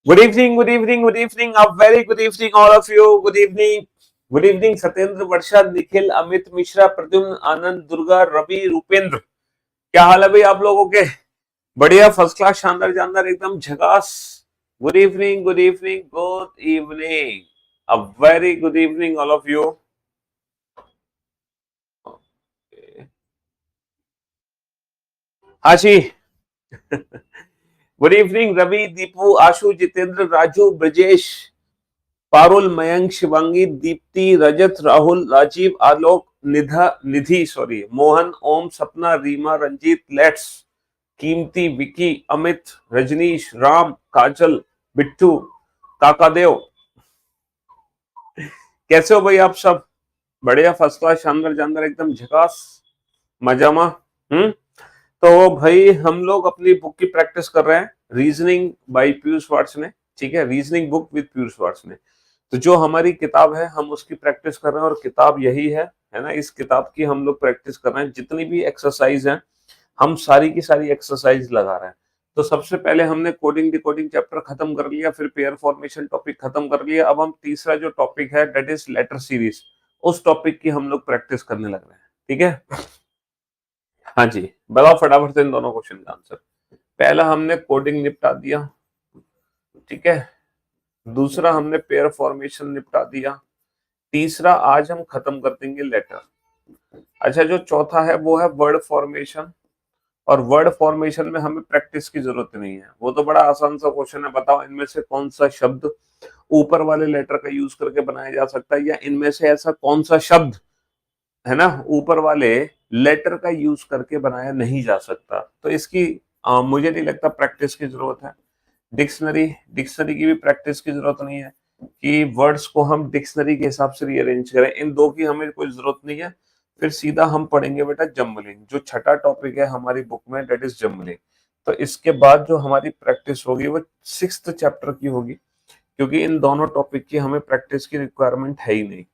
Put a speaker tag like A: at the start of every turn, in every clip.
A: Good evening, good evening, good evening. A very good evening, all of you. Good evening, Satyendra, वर्षा, निखिल, अमित मिश्रा, प्रद्युम्न, आनंद, दुर्गा, रवि, रूपेंद्र. क्या हाल है भाई आप लोगों के? बढ़िया, फर्स्ट क्लास, शानदार जानदार, एकदम झकास. Good evening, good evening, good evening. A very good evening, all of you. हाँ जी. गुड इवनिंग, रवि, दीपू, आशु, जितेंद्र, राजू, ब्रजेश, पारुल, मयंक, शिवांगी, दीप्ति, रजत, राहुल, राजीव, आलोक, निधि, सॉरी, मोहन, ओम, सपना, रीमा, रंजीत, लेट्स, कीमती, विकी, अमित, रजनीश, राम, काजल, बिट्टू, काकादेव. कैसे हो भाई आप सब? बढ़िया, फर्स्ट क्लास, शानदार जानदार, एकदम झकास, मजामा. हम्म. तो भाई हम लोग अपनी बुक की प्रैक्टिस कर रहे हैं, रीजनिंग बाय पीयूष वाट्स ने. ठीक है, reasoning book with Piyush Vats ने. तो जो हमारी किताब है हम उसकी प्रैक्टिस कर रहे हैं और किताब यही है ना. इस किताब की हम लोग प्रैक्टिस कर रहे हैं. जितनी भी एक्सरसाइज है हम सारी की सारी एक्सरसाइज लगा रहे हैं. तो सबसे पहले हमने कोडिंग डिकोडिंग चैप्टर खत्म कर लिया, फिर पेयर फॉर्मेशन टॉपिक खत्म कर लिया. अब हम तीसरा जो टॉपिक है दैट इज लेटर सीरीज, उस टॉपिक की हम लोग प्रैक्टिस करने लग रहे हैं. ठीक है. हाँ जी, बताओ फटाफट से इन दोनों क्वेश्चन का आंसर. पहला हमने कोडिंग निपटा दिया. ठीक है. दूसरा हमने पेयर फॉर्मेशन निपटा दिया. तीसरा आज हम खत्म कर देंगे लेटर. अच्छा, जो चौथा है वो है वर्ड फॉर्मेशन. और वर्ड फॉर्मेशन में हमें प्रैक्टिस की जरूरत नहीं है, वो तो बड़ा आसान सा क्वेश्चन है. बताओ इनमें से कौन सा शब्द ऊपर वाले लेटर का यूज करके बनाया जा सकता है, या इनमें से ऐसा कौन सा शब्द है ना ऊपर वाले लेटर का यूज करके बनाया नहीं जा सकता. तो इसकी मुझे नहीं लगता प्रैक्टिस की जरूरत है. डिक्शनरी डिक्शनरी की भी प्रैक्टिस की जरूरत नहीं है कि वर्ड्स को हम डिक्शनरी के हिसाब से रीअरेंज करें. इन दो की हमें कोई जरूरत नहीं है. फिर सीधा हम पढ़ेंगे बेटा जम्बलिंग, जो छठा टॉपिक है हमारी बुक में, डेट इज जम्बलिंग. तो इसके बाद जो हमारी प्रैक्टिस होगी वो सिक्स्थ चैप्टर की होगी, क्योंकि इन दोनों टॉपिक की हमें प्रैक्टिस की रिक्वायरमेंट है ही नहीं.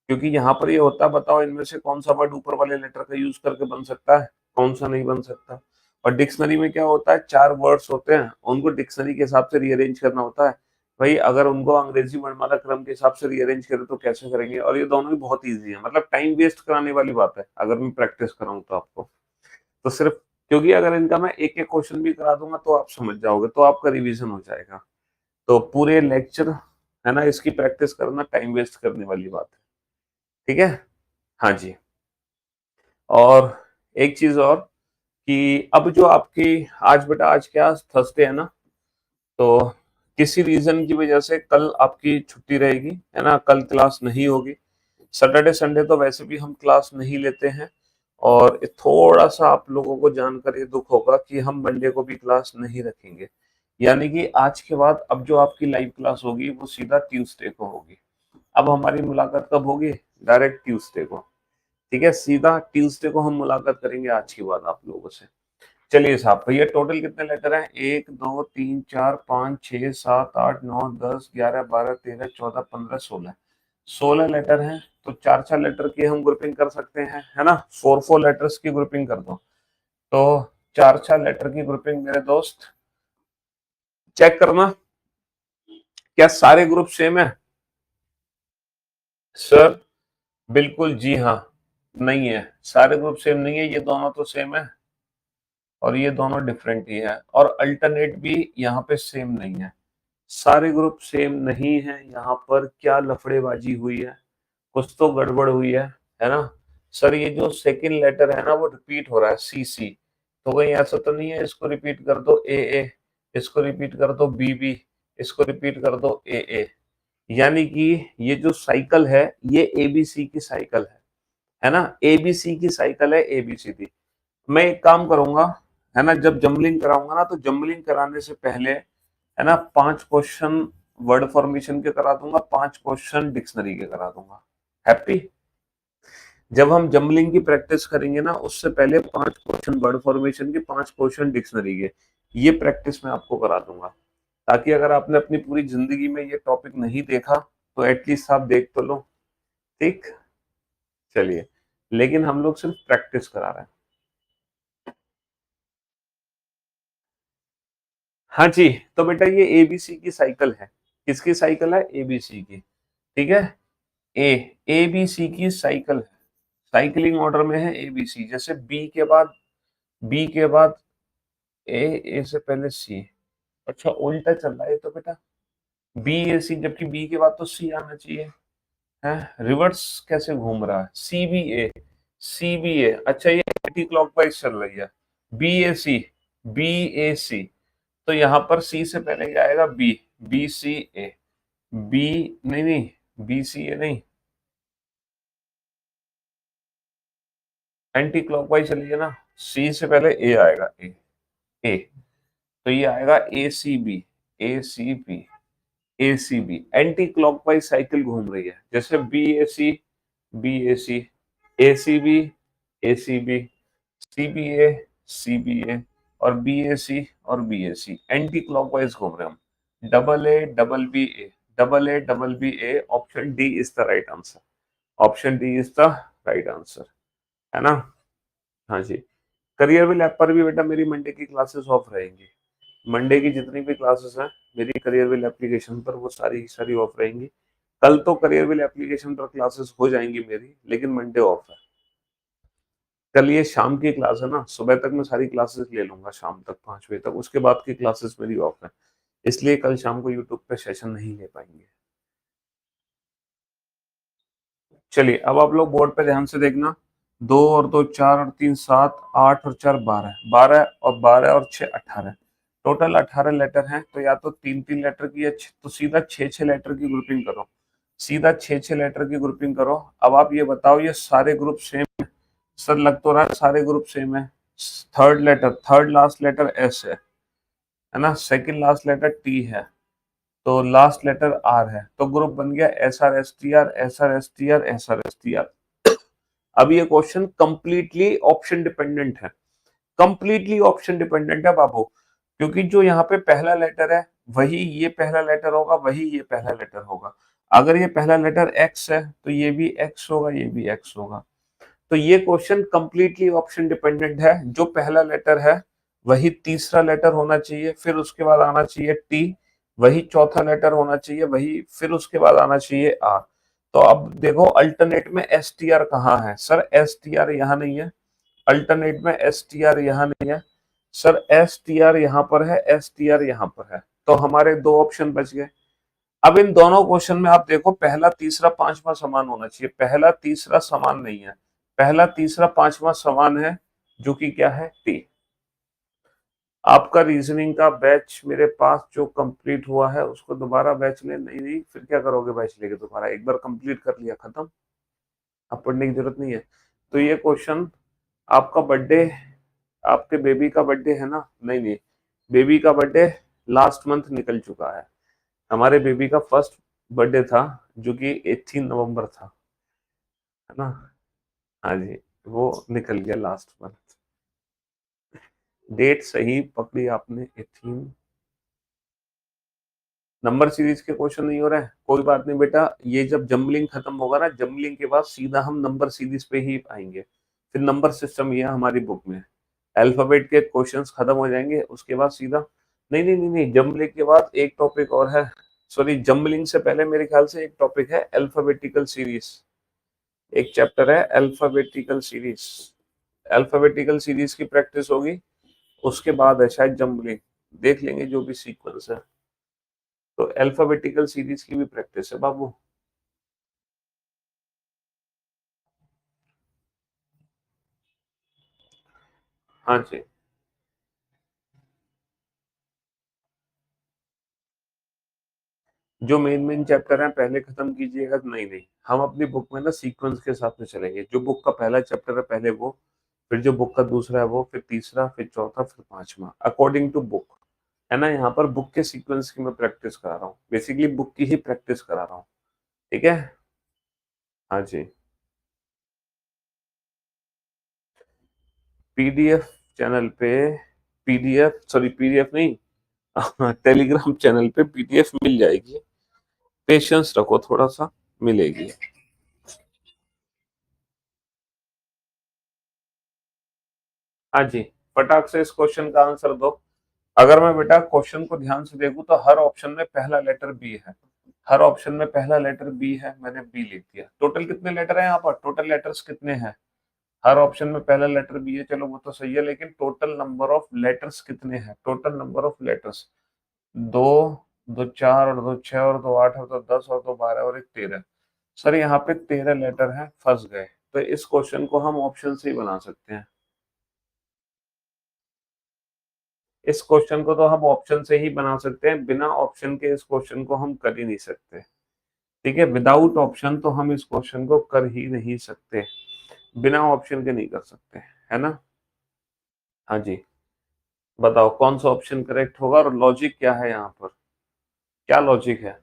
A: क्योंकि यहाँ पर ये होता है, बताओ इनमें से कौन सा वर्ड ऊपर वाले लेटर का यूज करके बन सकता है, कौन सा नहीं बन सकता. और डिक्शनरी में क्या होता है, चार वर्ड्स होते हैं, उनको डिक्शनरी के हिसाब से रीअरेंज करना होता है. भाई अगर उनको अंग्रेजी वर्णमाला क्रम के हिसाब से रीअरेंज करें तो कैसे करेंगे. और ये दोनों ही बहुत ईजी है, मतलब टाइम वेस्ट कराने वाली बात है अगर मैं प्रैक्टिस कराऊं तो आपको. तो सिर्फ क्योंकि अगर इनका मैं एक एक क्वेश्चन भी करा दूंगा तो आप समझ जाओगे, तो आपका रिवीजन हो जाएगा. तो पूरे लेक्चर है ना इसकी प्रैक्टिस करना टाइम वेस्ट करने वाली बात है. ठीक है. हाँ जी. और एक चीज और कि अब जो आपकी आज बेटा, आज क्या थर्सडे है ना, तो किसी रीजन की वजह से कल आपकी छुट्टी रहेगी, है ना. कल क्लास नहीं होगी. सैटरडे संडे तो वैसे भी हम क्लास नहीं लेते हैं. और थोड़ा सा आप लोगों को जानकर ये दुख होगा कि हम मंडे को भी क्लास नहीं रखेंगे. यानी कि आज के बाद अब जो आपकी लाइव क्लास होगी वो सीधा ट्यूसडे को होगी. अब हमारी मुलाकात कब होगी? डायरेक्ट ट्यूसडे को. ठीक है, सीधा ट्यूसडे को हम मुलाकात करेंगे आज के बाद आप लोगों से. चलिए साहब, भैया टोटल कितने लेटर हैं? 1 2 3 4 5 6 7 8 9 10 11 12 13 14 15 16. 16 लेटर हैं. तो चार चार लेटर की हम ग्रुपिंग कर सकते हैं, है ना. फोर फोर लेटर्स की ग्रुपिंग कर दो. तो चार चार लेटर की ग्रुपिंग मेरे दोस्त चेक करना, क्या सारे ग्रुप सेम है? सर बिल्कुल जी हाँ. नहीं है, सारे ग्रुप सेम नहीं है. ये दोनों तो सेम है और ये दोनों डिफरेंट ही है, और अल्टरनेट भी यहाँ पे सेम नहीं है. सारे ग्रुप सेम नहीं है. यहाँ पर क्या लफड़ेबाजी हुई है, कुछ तो गड़बड़ हुई है ना. सर ये जो सेकंड लेटर है ना वो रिपीट हो रहा है, सी सी. तो कहीं ऐसा तो नहीं है इसको रिपीट कर दो ए, इसको रिपीट कर दो बी, इसको रिपीट कर दो ए. यानी कि ये जो साइकिल है ये एबीसी की साइकिल है ना. एबीसी की साइकिल है, एबीसी. मैं एक काम करूंगा, है ना, जब जम्बलिंग कराऊंगा ना तो जम्बलिंग कराने से पहले है ना 5 क्वेश्चन वर्ड फॉर्मेशन के करा दूंगा, 5 क्वेश्चन डिक्शनरी के करा दूंगा. हैप्पी. जब हम जम्बलिंग की प्रैक्टिस करेंगे ना उससे पहले 5 क्वेश्चन वर्ड फॉर्मेशन के, 5 क्वेश्चन डिक्शनरी के, ये प्रैक्टिस मैं आपको करा दूंगा. ताकि अगर आपने अपनी पूरी जिंदगी में ये टॉपिक नहीं देखा तो एटलीस्ट आप देख तो लो. ठीक. चलिए, लेकिन हम लोग सिर्फ प्रैक्टिस करा रहे हैं. हाँ जी, तो बेटा ये एबीसी की साइकिल है। किसकी साइकिल है? एबीसी की। ठीक है, ए एबीसी की साइकिल है, साइकिलिंग ऑर्डर में है एबीसी। जैसे बी के बाद ए से पहले सी। अच्छा उल्टा चल रहा है ये तो बेटा, बी ए सी, जबकि बी के बाद तो सी आना चाहिए। है, रिवर्स कैसे घूम रहा है? सी बी ए, अच्छा ये एंटी क्लॉकवाइज चल रही है। B A C, B A सी, तो यहाँ पर सी से पहले क्या आएगा? B, B C A, B, नहीं नहीं, बी सी ए नहीं, एंटी क्लॉकवाइज चलिए ना, सी से पहले ए आएगा, ए, तो ये आएगा A C B, A C B, A C B, anti clockwise cycle घूम रही है। जैसे B A C, B A C, A C B, A C B, C B A, C B A, और बी ए सी और B A C, anti clockwise घूम रहे हैं हम। Double A double B A, double A double B A, option D is the right answer, option D is the right answer, है ना? हाँ जी। Career will app पर भी बेटा मेरी मंडे की क्लासेस ऑफ रहेंगी। मंडे की जितनी भी क्लासेस हैं मेरी करियर विल एप्लीकेशन पर, वो सारी सारी ऑफ रहेंगी। कल तो करियर विल एप्लीकेशन पर क्लासेस हो जाएंगी मेरी, लेकिन मंडे ऑफ है। कल ये शाम की क्लास है ना, सुबह तक मैं सारी क्लासेस ले लूंगा, शाम तक 5 बजे तक, उसके बाद की क्लासेस मेरी ऑफ है, इसलिए कल शाम को यूट्यूब पे सेशन नहीं ले पाएंगे। चलिए अब आप लोग बोर्ड पे ध्यान से देखना। 2 और 2 4 और 3 7, 8 और 4 12, 12 और 6 18, टोटल 18 लेटर हैं। तो या तो 3 3 लेटर की, या तो सीधा 6 6 लेटर की ग्रुपिंग करो, सीधा 6 6 लेटर की ग्रुपिंग करो। अब आप ये बताओ, ये सारे ग्रुप सेम है? सर लग तो रहा है सारे ग्रुप सेम है। Third letter, third last letter S है ना, सेकंड लास्ट लेटर टी है, तो लास्ट लेटर आर है, तो ग्रुप बन गया S R S T R, S R S T R, S R S T R. अब ये क्वेश्चन कंप्लीटली ऑप्शन डिपेंडेंट है, कंप्लीटली ऑप्शन डिपेंडेंट है बाबू, क्योंकि जो यहाँ पे पहला लेटर है वही ये पहला लेटर होगा, वही ये पहला लेटर होगा। अगर ये पहला लेटर एक्स है तो ये भी एक्स होगा, ये भी एक्स होगा। तो ये क्वेश्चन कंप्लीटली ऑप्शन डिपेंडेंट है। जो पहला लेटर है वही तीसरा लेटर होना चाहिए, फिर उसके बाद आना चाहिए टी, वही चौथा लेटर होना चाहिए, वही फिर उसके बाद आना चाहिए आर। तो अब देखो अल्टरनेट में एस टी आर कहाँ है? सर एस टी आर यहाँ नहीं है, अल्टरनेट में एस टी आर यहाँ नहीं है, सर एस टी आर यहाँ पर है, एस टी आर यहाँ पर है, तो हमारे दो ऑप्शन बच गए। अब इन दोनों क्वेश्चन में आप देखो, पहला तीसरा पांचवा समान होना चाहिए, पहला तीसरा समान नहीं है, पहला तीसरा पांचवा समान है, जो कि क्या है? टी। आपका रीजनिंग का बैच मेरे पास जो कंप्लीट हुआ है उसको दोबारा बैच ले, नहीं नहीं फिर क्या करोगे बैच लेके दोबारा? एक बार कंप्लीट कर लिया, खत्म, अब पढ़ने की जरूरत नहीं है। तो ये क्वेश्चन, आपका बर्थडे, आपके बेबी का बर्थडे है ना? नहीं नहीं, बेबी का बर्थडे लास्ट मंथ निकल चुका है। हमारे बेबी का फर्स्ट बर्थडे था जो कि 18 नवंबर था, है ना? हाँ जी, वो निकल गया लास्ट मंथ। डेट सही पकड़ी आपने, 18। नंबर सीरीज के क्वेश्चन नहीं हो रहे हैं, कोई बात नहीं बेटा, ये जब जम्बलिंग खत्म होगा ना, जम्बलिंग के बाद सीधा हम नंबर सीरीज पे ही आएंगे। फिर नंबर सिस्टम ये हमारी बुक में, अल्फाबेट के क्वेश्चंस खत्म हो जाएंगे, उसके बाद सीधा, नहीं नहीं नहीं नहीं, जम्बलिंग के बाद एक टॉपिक और है, सॉरी जम्बलिंग से पहले मेरे ख्याल से एक टॉपिक है अल्फाबेटिकल सीरीज, एक चैप्टर है अल्फाबेटिकल सीरीज, अल्फाबेटिकल सीरीज की प्रैक्टिस होगी, उसके बाद है शायद जम्बलिंग, देख लेंगे जो भी सीक्वेंस है। तो अल्फाबेटिकल सीरीज की भी प्रैक्टिस है बाबू। हाँ जी, जो मेन मेन चैप्टर हैं पहले खत्म कीजिएगा। नहीं नहीं, हम अपनी बुक में ना सीक्वेंस के साथ में चलेंगे, जो बुक का पहला चैप्टर है पहले वो, फिर जो बुक का दूसरा है वो, फिर तीसरा, फिर चौथा, फिर पांचवा, अकॉर्डिंग टू बुक, है ना? यहाँ पर बुक के सीक्वेंस की मैं प्रैक्टिस करा रहा हूँ, बेसिकली बुक की ही प्रैक्टिस करा रहा हूँ। ठीक है, हाँ जी। पीडीएफ चैनल पे, पीडीएफ सॉरी पीडीएफ नहीं, टेलीग्राम चैनल पे पीडीएफ मिल जाएगी, पेशेंस रखो थोड़ा सा, मिलेगी। हाँ जी, फटाक से इस क्वेश्चन का आंसर दो। अगर मैं बेटा क्वेश्चन को ध्यान से देखूं तो हर ऑप्शन में पहला लेटर बी है, हर ऑप्शन में पहला लेटर बी है, मैंने बी लिख दिया। टोटल कितने लेटर है यहाँ पर, टोटल लेटर्स कितने हैं, हर ऑप्शन में पहला लेटर बी है, चलो वो तो सही है, लेकिन टोटल नंबर ऑफ लेटर्स कितने हैं, टोटल नंबर ऑफ लेटर्स दो, दो चार और दो छह और दो आठ और दो 10 और दो 12 और एक 13। सर यहाँ पे 13 लेटर हैं, फंस गए। तो इस क्वेश्चन को हम ऑप्शन से ही बना सकते हैं, इस क्वेश्चन को तो हम ऑप्शन से ही बना सकते हैं, बिना ऑप्शन के इस क्वेश्चन को हम कर ही नहीं सकते। ठीक है, विदाउट ऑप्शन तो हम इस क्वेश्चन को कर ही नहीं सकते, बिना ऑप्शन के नहीं कर सकते, है ना। हाँ जी, बताओ कौन सा ऑप्शन करेक्ट होगा और लॉजिक क्या है यहाँ पर, क्या लॉजिक है।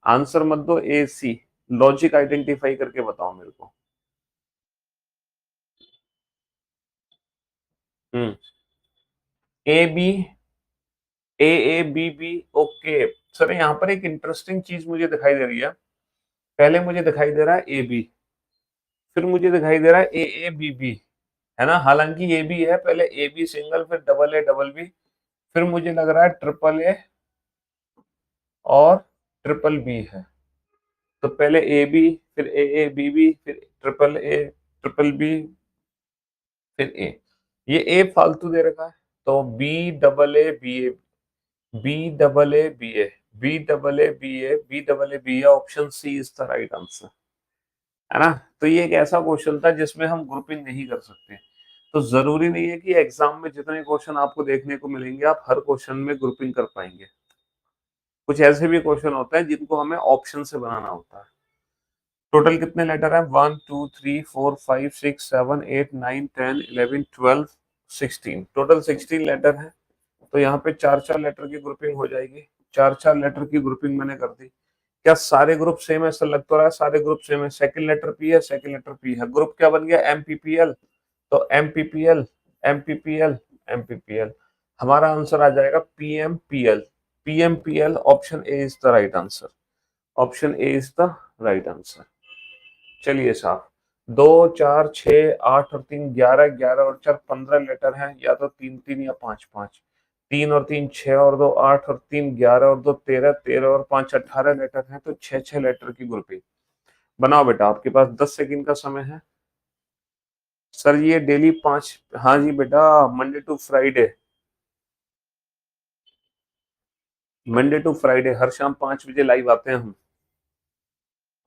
A: आंसर मत दो ए सी, लॉजिक आइडेंटिफाई करके बताओ मेरे को। Hmm, A B, A B B, okay. Sir यहाँ पर एक इंटरेस्टिंग चीज मुझे दिखाई दे रही है, पहले मुझे दिखाई दे रहा है ए बी, फिर मुझे दिखाई दे रहा है ए बी बी, है ना। हालांकि ए बी है, पहले ए बी सिंगल, फिर डबल ए डबल बी, फिर मुझे लग रहा है ट्रिपल ए और ट्रिपल बी है। तो पहले ए बी, फिर ए बी बी, फिर ट्रिपल ए ट्रिपल बी, फिर ए, ये ए फालतू दे रखा है, तो B double A B A, B double A B A, B double A B A, B double A B A, option C is the right answer, है ना। तो ये एक ऐसा क्वेश्चन था जिसमें हम ग्रुपिंग नहीं कर सकते। तो जरूरी नहीं है कि एग्जाम में जितने क्वेश्चन आपको देखने को मिलेंगे आप हर क्वेश्चन में ग्रुपिंग कर पाएंगे, कुछ ऐसे भी क्वेश्चन होते हैं जिनको हमें ऑप्शन से बनाना होता है। टोटल कितने लेटर हैं, 1 2 3 4 5 6 7 8 9 10 11 12 16, टोटल 16 लेटर है। तो यहाँ पे चार चार लेटर की ग्रुपिंग हो जाएगी, चार चार लेटर की ग्रुपिंग मैंने कर दी। क्या सारे ग्रुप सेम है, ऐसा लग तो रहा है सारे ग्रुप सेम है, सेकंड लेटर पी है, सेकंड लेटर पी है, ग्रुप क्या बन गया, एमपीपीएल। तो एमपीपीएल, एमपीपीएल, एमपीपीएल, हमारा आंसर आ जाएगा PMPL, PMPL, option A is the right answer, option A is the right answer. चलिए साहब, 2 4 6 8 और 3 11, 11 और 4 15 लेटर हैं, या तो 3 3 या 5 5, 3 और 3 6 और 2 8 और 3 11 और 2 13, 13 और 5 18 लेटर हैं, तो 6 6 लेटर की ग्रुपिंग बनाओ बेटा। आपके पास 10 सेकंड का समय है। सर ये डेली 5, हाँ जी बेटा, Monday to Friday, Monday to Friday हर शाम 5 बजे लाइव आते हैं हम।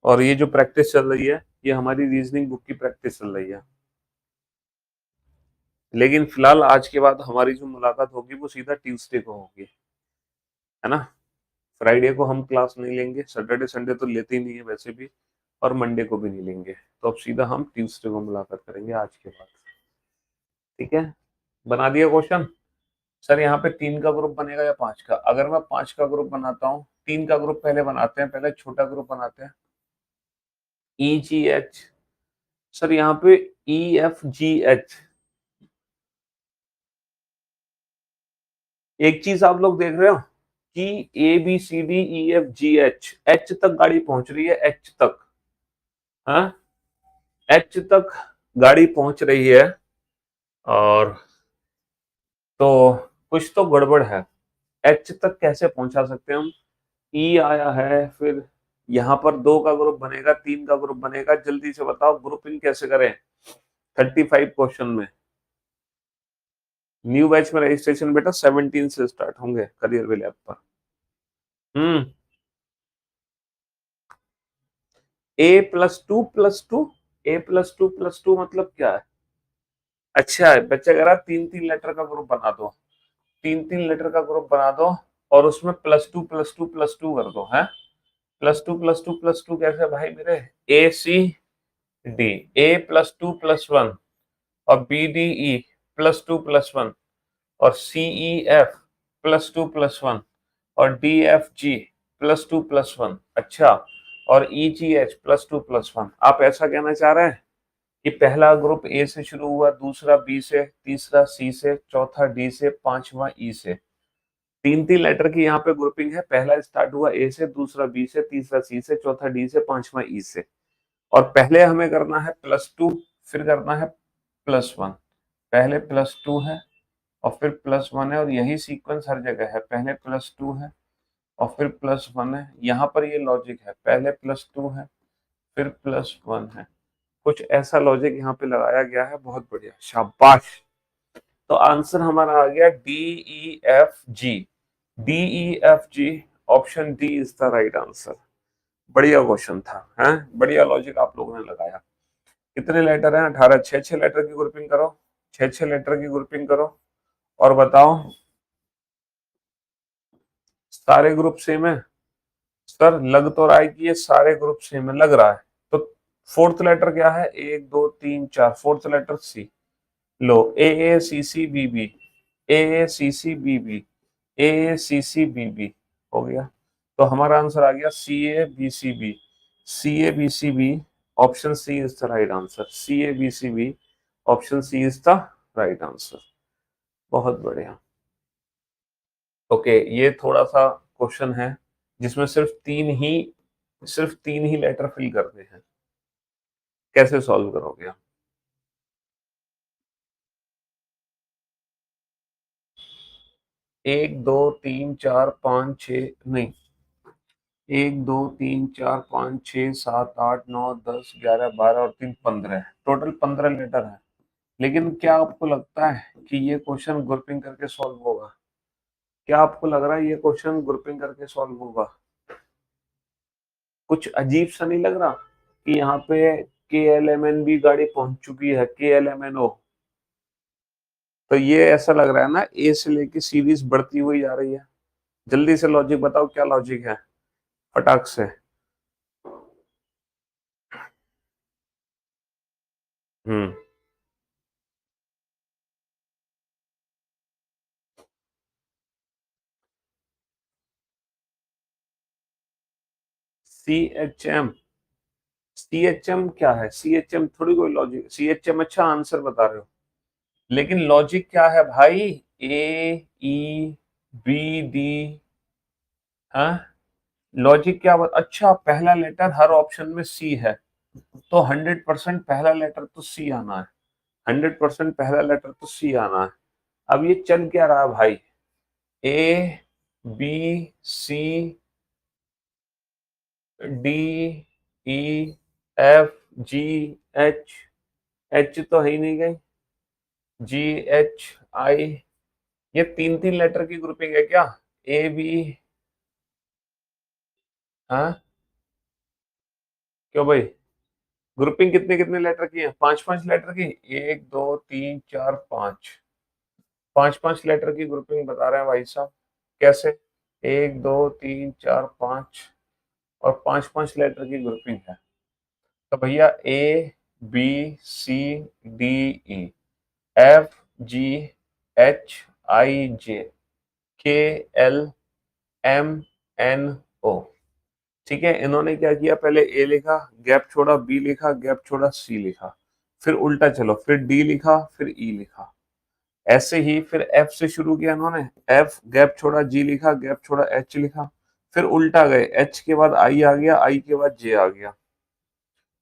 A: और ये जो प्रैक्टिस चल रही है ये हमारी रीजनिंग बुक की प्रैक्टिस चल रही है, लेकिन फिलहाल आज के बाद हमारी जो मुलाकात होगी वो सीधा ट्यूसडे को होगी, है ना। फ्राइडे को हम क्लास नहीं लेंगे, सैटरडे संडे तो लेते ही नहीं है वैसे भी, और मंडे को भी नहीं लेंगे, तो अब सीधा हम ट्यूसडे को मुलाकात करेंगे आज के बाद। ठीक है, बना दिया क्वेश्चन। सर यहाँ पे 3 का ग्रुप बनेगा या 5 का, अगर मैं 5 का ग्रुप बनाता हूँ, 3 का ग्रुप पहले बनाते हैं, पहले छोटा ग्रुप बनाते हैं, ई जी एच। सर यहाँ पे ई एफ जी एच, एक चीज आप लोग देख रहे हो कि A B C D E F G H, H तक गाड़ी पहुंच रही है, एच तक, हाँ, एच तक गाड़ी पहुंच रही है, और तो कुछ तो गड़बड़ है। एच तक कैसे पहुंचा सकते हैं हम, ई आया है, फिर यहाँ पर 2 का ग्रुप बनेगा, 3 का ग्रुप बनेगा, जल्दी से बताओ ग्रुपिंग कैसे करें 35 क्वेश्चन में। न्यू बैच में रजिस्ट्रेशन बेटा 17 से स्टार्ट होंगे करियर विल ऐप पर। हम्म, A+2+2, A+2+2 मतलब क्या है, अच्छा है बच्चे, अगर आप 3 3 लेटर का ग्रुप बना दो, 3 3 लेटर का ग्रुप बना दो, और उसमें +2+2+2 कर दो, है +2+2+2 कैसे भाई मेरे, A C D, A+2+1 और BDE +2+1 और CEF +2+1 और DFG +2+1, अच्छा, और EGH +2+1। आप ऐसा कहना चाह रहे हैं कि पहला ग्रुप ए से शुरू हुआ, दूसरा बी से, तीसरा सी से, चौथा डी से, पांचवा ई से, 3 3 लेटर की यहाँ पे ग्रुपिंग है, पहला स्टार्ट हुआ ए से, दूसरा बी से, तीसरा सी से, चौथा डी से, पांचवा ई से, और पहले हमें करना है +2, फिर करना है +1, पहले +2 है, और फिर +1 है, और यही सीक्वेंस हर जगह है, पहले +2 है और फिर +1 है। यहाँ पर ये लॉजिक है, पहले +2 है फिर +1 है। कुछ ऐसा लॉजिक यहाँ पे लगाया गया है। बहुत बढ़िया, शाबाश। तो आंसर हमारा आ गया DEFG। DEFG, option D is the right answer. बढ़िया क्वेश्चन था, हैं? बढ़िया लॉजिक आप लोगों ने लगाया। कितने लेटर हैं? 18। 6 लेटर की ग्रुपिंग करो, 6 लेटर की ग्रुपिंग करो और बताओ सारे ग्रुप सेम है। सर लग तो रहा है कि ये सारे ग्रुप सेम है, लग रहा है। तो फोर्थ लेटर क्या है? 1 2 3 4, फोर्थ लेटर सी। लो, AACCBB, AACCBB, AACCBB हो गया। तो हमारा आंसर आ गया CABCB। CABCB, option C is the right answer. CABCB, option C is the right answer. बहुत बढ़िया। ओके, ये थोड़ा सा क्वेश्चन है जिसमें सिर्फ तीन ही लेटर फिल करते हैं। कैसे सॉल्व करोगे आप? 1 2 3 4 5 6, नहीं, 1 2 3 4 5 6 7 8 9 10 11 12 और 3 15, टोटल 15 लेटर है। लेकिन क्या आपको लगता है कि ये क्वेश्चन ग्रुपिंग करके सॉल्व होगा? क्या आपको लग रहा है ये क्वेश्चन ग्रुपिंग करके सॉल्व होगा? कुछ अजीब सा नहीं लग रहा कि यहाँ पे KLMNB गाड़ी पहुंच चुकी है, KLMNO? तो ये ऐसा लग रहा है ना, ए से लेके सीरीज बढ़ती हुई जा रही है। जल्दी से लॉजिक बताओ, क्या लॉजिक है फटाक से। हम्म CHM, CHM क्या है? CHM थोड़ी कोई लॉजिक। CHM, अच्छा आंसर बता रहे हो, लेकिन लॉजिक क्या है भाई? AEBD, हाँ, लॉजिक क्या अच्छा, पहला लेटर हर ऑप्शन में C है, तो 100% पहला लेटर तो C आना है। 100% पहला लेटर तो C आना है। अब ये चल क्या रहा है भाई? A B C D E F G H तो है ही नहीं गई, GHI, ये तीन तीन लेटर की ग्रुपिंग है क्या? AB, हाँ, क्यों भाई? ग्रुपिंग कितने कितने लेटर की है? 5 5 लेटर की। 1 2 3 4 5, 5 5 लेटर की ग्रुपिंग बता रहे हैं भाई साहब। कैसे? 1 2 3 4 5 और 5 5 लेटर की ग्रुपिंग है। तो भैया ABCDE FGHIJ KLMNO। ठीक है, इन्होंने क्या किया? पहले ए लिखा, गैप छोड़ा, बी लिखा, गैप छोड़ा, सी लिखा, फिर उल्टा चलो, फिर डी लिखा, फिर ई लिखा। ऐसे ही फिर एफ से शुरू किया इन्होंने, एफ गैप छोड़ा, जी लिखा, गैप छोड़ा, एच लिखा, फिर उल्टा गए, एच के बाद आई आ गया, आई के बाद जे आ गया।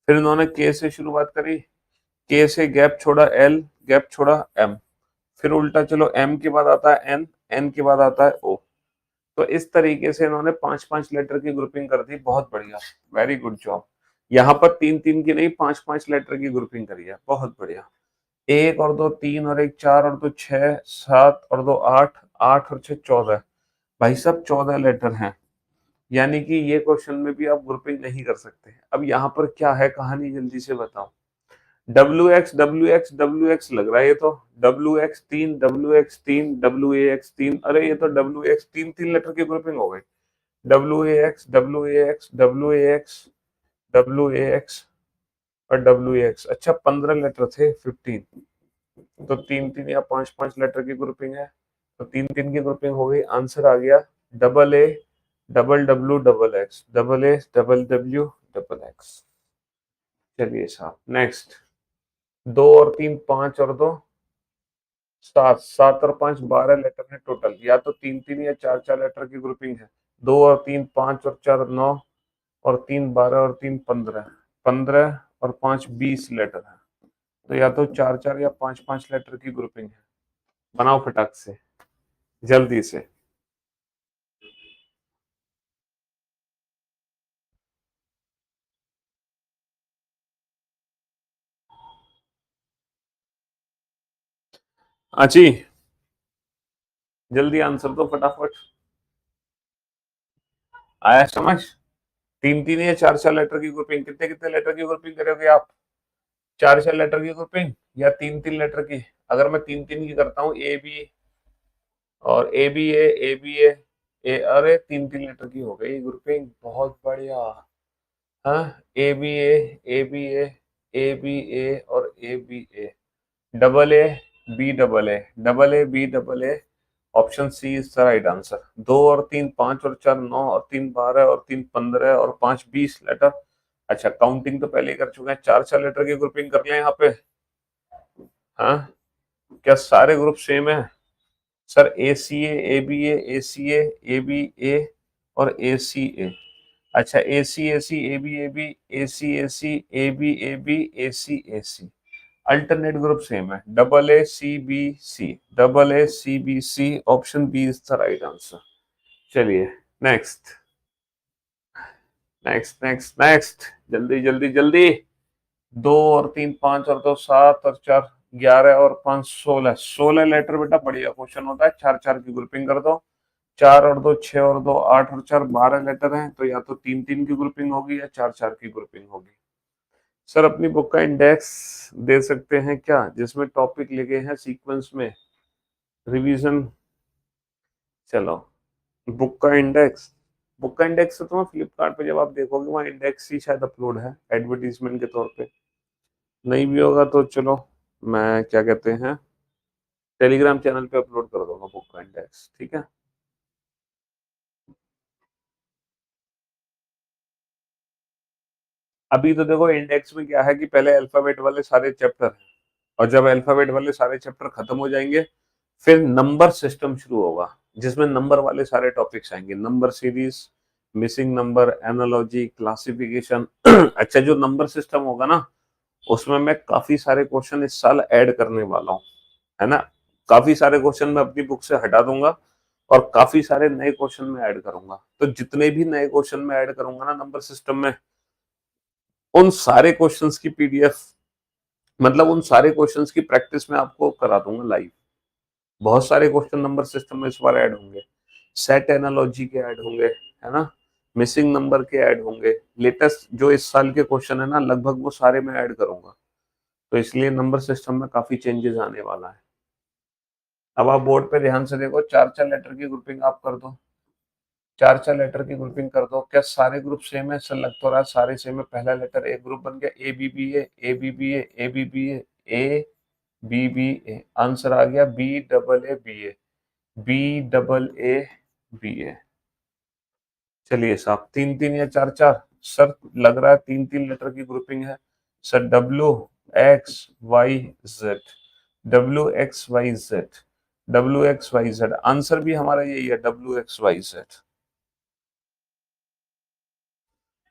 A: फिर इन्होंने के से शुरुआत करी, के से गैप छोड़ा, एल गैप छोड़ा, एम, फिर उल्टा चलो, एम के बाद आता है एन, एन के बाद आता है ओ। तो इस तरीके से इन्होंने 5 5 लेटर की ग्रुपिंग कर दी। बहुत बढ़िया, वेरी गुड जॉब। यहाँ पर 3 3 की नहीं, 5 5 लेटर की ग्रुपिंग करी है। बहुत बढ़िया। 1 और 2 3 और 1 4 और 2 6 7 और 2 8, 8 और 6 14। भाई साहब 14 लेटर हैं, यानी कि ये क्वेश्चन में भी आप ग्रुपिंग नहीं कर सकते। अब यहाँ पर क्या है कहानी, जल्दी से बताओ। WX लग रहा है ये तो। WX3, WX3, WAX3, अरे ये तो WX तीन तीन लेटर की ग्रुपिंग हो गई। WAX, WAX, WAX, WAX और WAX। अच्छा, 15 लेटर थे, 15। तो 3 3 या 5 5 लेटर की ग्रुपिंग है, तो 3 3 की ग्रुपिंग हो गई। आंसर आ गया AA, WW, AA, WW, XX। चलिए साहब, नेक्स्ट। 2 और 3 5 और 2 7, 7 और 5 12 लेटर है टोटल। या तो 3 3 या 4 4 लेटर की ग्रुपिंग है। 2 और 3 5 और 4 9 और 3 12 और 3 15, 15 और 5 20 लेटर है। तो या तो 4 4 या 5 5 लेटर की ग्रुपिंग है। बनाओ फटाक से, जल्दी से। जी, जल्दी आंसर दो फटाफट। आया समझ? तीन तीन या चार चार लेटर की ग्रुपिंग, कितने कितने लेटर की ग्रुपिंग करोगे आप? चार चार लेटर की ग्रुपिंग या तीन तीन लेटर की? अगर मैं तीन तीन की करता हूँ, ए बी और ए बी ए, अरे तीन तीन लेटर की हो गई ग्रुपिंग, बहुत बढ़िया। हाँ, A B A B A B A और A B A, double A B double A, double A B double A, option C is the right answer. दो और तीन पांच और चार नौ और तीन 12 और तीन 15 और पांच 20 लेटर। अच्छा, काउंटिंग तो पहले ही कर चुके हैं, चार चार लेटर की ग्रुपिंग कर लें यहाँ पे। हाँ, क्या सारे ग्रुप सेम है? Sir A C A B A C A B A और ए सी ए। अच्छा, A C A B A C A B C, alternate group same है, double A C B C, double A C B C, option B is the right answer. चलिए, next next next next, जल्दी जल्दी जल्दी। दो और तीन पांच और दो सात और चार 11 और पांच 16, 16 लेटर बेटा, बढ़िया क्वेश्चन होता है। चार चार की ग्रुपिंग कर दो, चार और दो 6 और दो 8 और चार 12 लेटर हैं, तो या तो तीन तीन की ग्रुपिंग होगी या चार चार की ग्रुपिंग होगी। सर अपनी बुक का इंडेक्स दे सकते हैं क्या, जिसमें टॉपिक लिखे हैं सीक्वेंस में, रिवीजन? चलो, बुक का इंडेक्स तो तुम्हें फ्लिपकार्ट पे जब आप देखोगे वहाँ इंडेक्स ही शायद अपलोड है एडवर्टीजमेंट के तौर पे। नहीं भी होगा तो चलो, मैं क्या कहते हैं, टेलीग्राम चैनल पे अपलोड कर दूंगा बुक का इंडेक्स, ठीक है? अभी तो देखो इंडेक्स में क्या है कि पहले अल्फाबेट वाले सारे चैप्टर हैं, और जब अल्फाबेट वाले सारे चैप्टर खत्म हो जाएंगे, फिर नंबर सिस्टम शुरू होगा, जिसमें नंबर वाले सारे टॉपिक्स आएंगे, number series, missing number, analogy, classification. अच्छा, जो नंबर सिस्टम होगा ना, उसमें मैं काफी सारे क्वेश्चन इस साल ऐड करने वाला हूँ, है ना? काफी सारे क्वेश्चन मैं अपनी बुक से हटा दूंगा और काफी सारे नए क्वेश्चन में ऐड करूंगा। तो जितने भी नए क्वेश्चन में ऐड करूंगा ना नंबर सिस्टम में, उन सारे क्वेश्चंस की पीडीएफ, मतलब उन सारे क्वेश्चंस की प्रैक्टिस में आपको करा दूंगा लाइव। बहुत सारे क्वेश्चन नंबर सिस्टम में इस बार ऐड होंगे, सेट एनालॉजी के ऐड होंगे, है ना, मिसिंग नंबर के ऐड होंगे, लेटेस्ट जो इस साल के क्वेश्चन है ना, लगभग वो सारे मैं ऐड करूंगा। तो इसलिए नंबर सिस्टम में काफी चेंजेस आने वाला है। अब आप बोर्ड पे ध्यान से देखो, चार चार लेटर की ग्रुपिंग आप कर दो, चार चार लेटर की ग्रुपिंग कर दो। क्या सारे ग्रुप सेम है? ऐसा लग तो रहा है सारे सेम है। पहला लेटर एक ग्रुप बन गया, A B B A B B A B B A B B A, answer आ गया B double A B A, B double A B A. चलिए साहब, तीन तीन या चार चार? सर लग रहा है तीन तीन लेटर की ग्रुपिंग है। Sir W X Y Z, W X Y Z, W X Y Z, answer भी हमारा यही है, डब्ल्यू एक्स वाई जेड।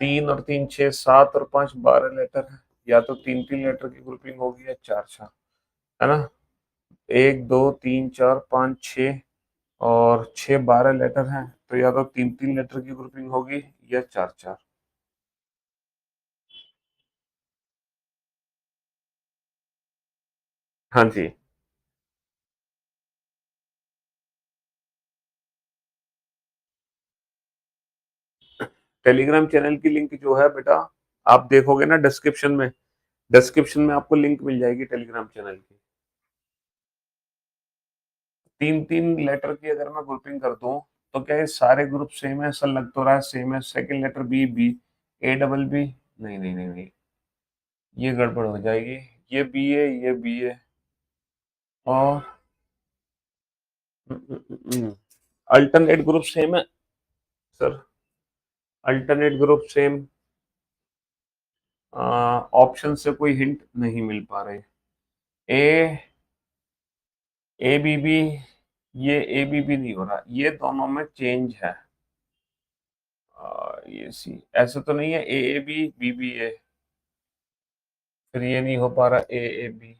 A: तीन और तीन 6, 7 और पांच 12 लेटर है, या तो तीन तीन लेटर की ग्रुपिंग होगी या चार चार, है ना? एक दो तीन चार पाँच 6 और 6 12 लेटर हैं, तो या तो तीन तीन लेटर की ग्रुपिंग होगी या चार चार। हाँ जी, टेलीग्राम चैनल की लिंक जो है बेटा, आप देखोगे ना डिस्क्रिप्शन में, डिस्क्रिप्शन में आपको लिंक मिल जाएगी टेलीग्राम चैनल की। तीन तीन लेटर की अगर मैं ग्रुपिंग कर दूं, तो क्या ये सारे ग्रुप सेम है? ऐसा लग तो रहा है सेम है। Second letter B B, A double B, नहीं नहीं नहीं नहीं, ये गड़बड़ हो जाएगी। ये बी ए, ये बी ए, और अल्टरनेट ग्रुप सेम है sir, alternate group same. Option से कोई हिंट नहीं मिल पा रहे। ए ए बी बी, ये ए बी बी नहीं हो रहा, ये दोनों में चेंज है। ये सी, ऐसा तो नहीं है A B B B A, फिर ये नहीं हो पा रहा ए ए बी।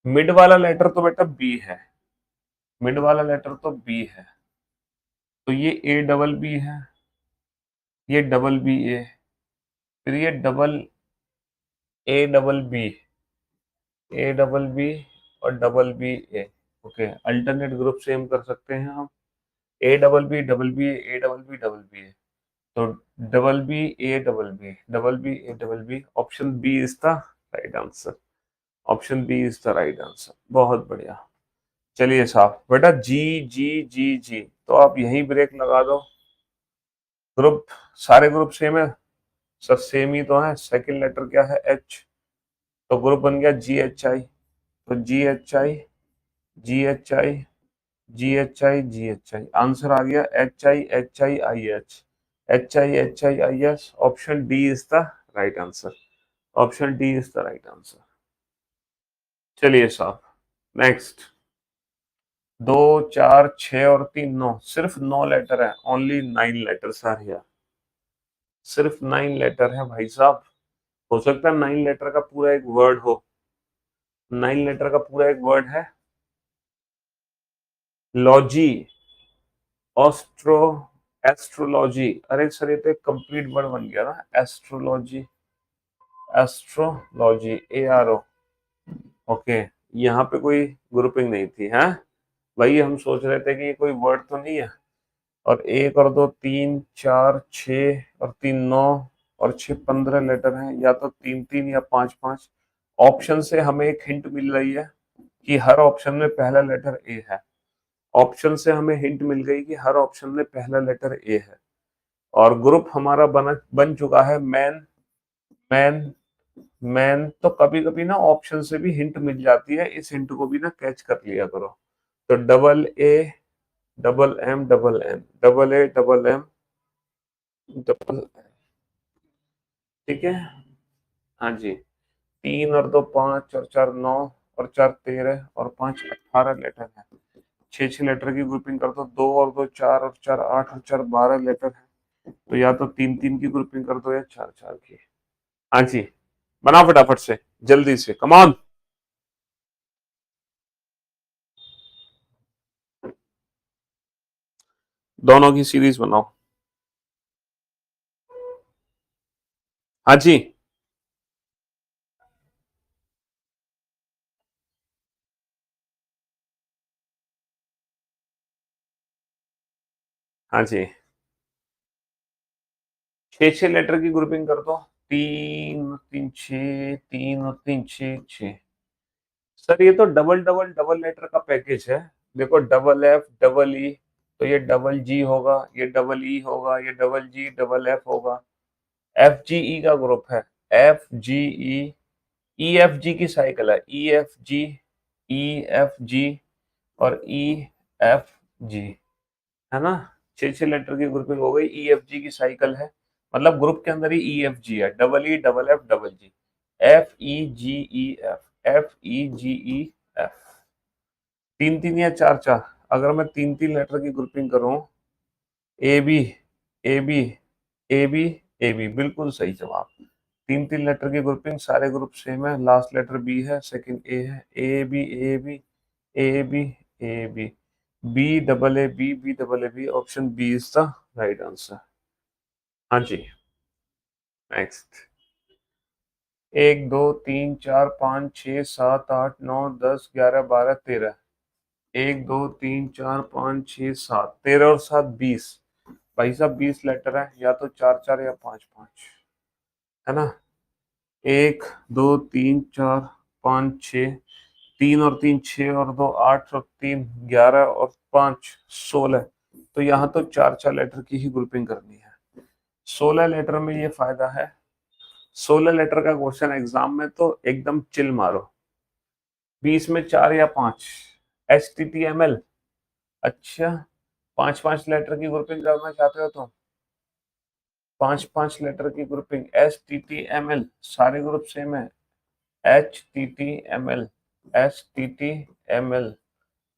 A: मिड वाला लेटर तो बेटा बी है, मिड वाला लेटर तो बी है, तो ये ए डबल बी है, ये डबल बी ए, फिर ये double A double B, A double B और double B A. Okay, alternate group same कर सकते हैं हम, A double B double B A double B double B A, तो double B A double B double B A double B, option B is the right answer, option B is the right answer. बहुत बढ़िया। चलिए साहब बेटा, जी जी जी जी, तो आप यहीं break लगा दो। ग्रुप, सारे ग्रुप सेम है सर, सेम ही तो है। सेकंड लेटर क्या है, एच, तो ग्रुप बन गया जी एच आई, तो G H I, G H I, G H I, G H I, answer आ गया H I H I I H, H I H I I H, option D is the right answer, option D is the right answer. चलिए साहब next, 2 4 6 और 3 9, सिर्फ 9 letter है, only 9 letters are here, सिर्फ 9 letter है भाई साहब। हो सकता है 9 लेटर का पूरा एक वर्ड हो, 9 लेटर का पूरा एक वर्ड है, लॉजी, ऑस्ट्रो, एस्ट्रोलॉजी। अरे सर ये तो एक कंप्लीट वर्ड बन गया ना, astrology, astrology, A R O. Okay, यहाँ पे कोई ग्रुपिंग नहीं थी, है वही हम सोच रहे थे कि ये कोई वर्ड तो नहीं है। और 1 और 2 3 4 6 और 3 9 और 6 15 लेटर हैं, या तो 3 3 या 5 5। ऑप्शन से हमें एक हिंट मिल रही है कि हर ऑप्शन में पहला लेटर ए है, ऑप्शन से हमें हिंट मिल गई कि हर ऑप्शन में पहला लेटर ए है। और ग्रुप हमारा बन चुका है मैन, मैन, मैन। तो कभी कभी ना ऑप्शन से भी हिंट मिल जाती है, इस हिंट को भी ना कैच कर लिया करो। तो double A double M double N, double A double M double N, ठीक है। हाँ जी, 3 और 2 5 और 4 9 और 4 13 और 5 18 लेटर है। 6 6 लेटर की ग्रुपिंग कर दो, 2 और 2 4 और 4 8 और 4 12 लेटर है, तो या तो 3 3 की ग्रुपिंग कर दो या 4 4 की। हाँ जी, बनाओ फटाफट से, जल्दी से, कमान। दोनों की सीरीज बनाओ। हाँ जी, हाँ जी, 6 6 लेटर की ग्रुपिंग कर दो, 3 3 6, 3 और 3 6 6। सर ये तो डबल डबल डबल लेटर का पैकेज है, देखो डबल एफ डबल ई, तो ये डबल जी होगा, ये डबल ई होगा, ये डबल जी डबल एफ होगा। एफ जी ई का ग्रुप है, एफ जी ई, ई एफ जी की साइकिल है, ई एफ जी, ई एफ जी और ई एफ जी, है ना। 6 6 लेटर की ग्रुपिंग हो गई, ई एफ जी की साइकिल है, मतलब ग्रुप के अंदर ही ई एफ जी है, double E double F double G, F E G E F, F E G E F. 3 3 या 4 4, अगर मैं 3 3 लेटर की ग्रुपिंग करूं, A B, A B, A B, A B, बिल्कुल सही जवाब। 3 3 लेटर की ग्रुपिंग, सारे ग्रुप सेम है, लास्ट लेटर बी है, सेकंड ए है, A B A B, A B, A B, B double A B, B double A B, option B is the right answer. हाँ जी, next, 1 2 3 4 5 6 7 8 9 10 11 12 13, 1 2 3 4 5 6 7, 13 और 7 20, भाई साहब 20 letter है, या तो 4 4 या 5 5, है ना। 1 2 3 4 5 6, 3 और 3 6 और 2 8 और 3 11 और 5 16, तो यहाँ तो 4 4 लेटर की ही ग्रुपिंग करनी है। 16 लेटर में ये फायदा है, 16 लेटर का क्वेश्चन एग्जाम में तो एकदम चिल मारो। 20 में 4 या 5, H T T M L, अच्छा 5 5 लेटर की ग्रुपिंग करना चाहते हो तो 5 5 लेटर की grouping, S T T M L, सारे ग्रुप सेम है, H T T M L, S T T M L,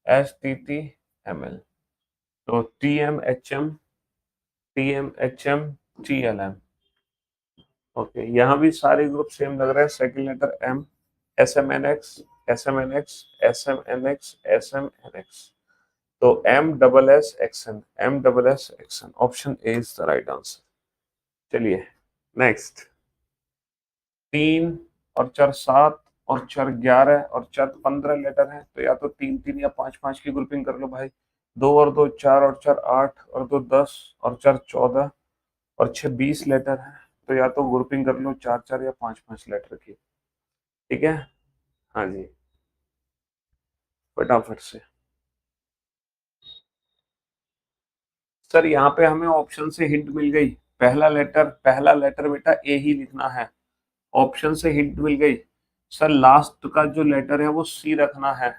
A: S T T M L, तो T M H M, T M H M, T L M. Okay, यहाँ भी सारे group same लग रहे हैं, second letter M, S M N X, SMNX, SMNX, SMNX। तो MSSXN, MSSXN, option A is the right answer. चलिए next. 3 और 4 7 और 4 11 और 4 15 लेटर है, तो या तो 3 3 या 5 5 की ग्रुपिंग कर लो भाई। 2 और 2 4 और 4 8 और 2 10 और 4 14 और 6 20 लेटर है, तो या तो ग्रुपिंग कर लो 4 4 या 5 5 लेटर की। ठीक है, हाँ जी, फटाफट से। सर यहाँ पे हमें ऑप्शन से हिंट मिल गई। पहला लेटर बेटा ए ही लिखना है। ऑप्शन से हिंट मिल गई। सर लास्ट का जो लेटर है वो सी रखना है।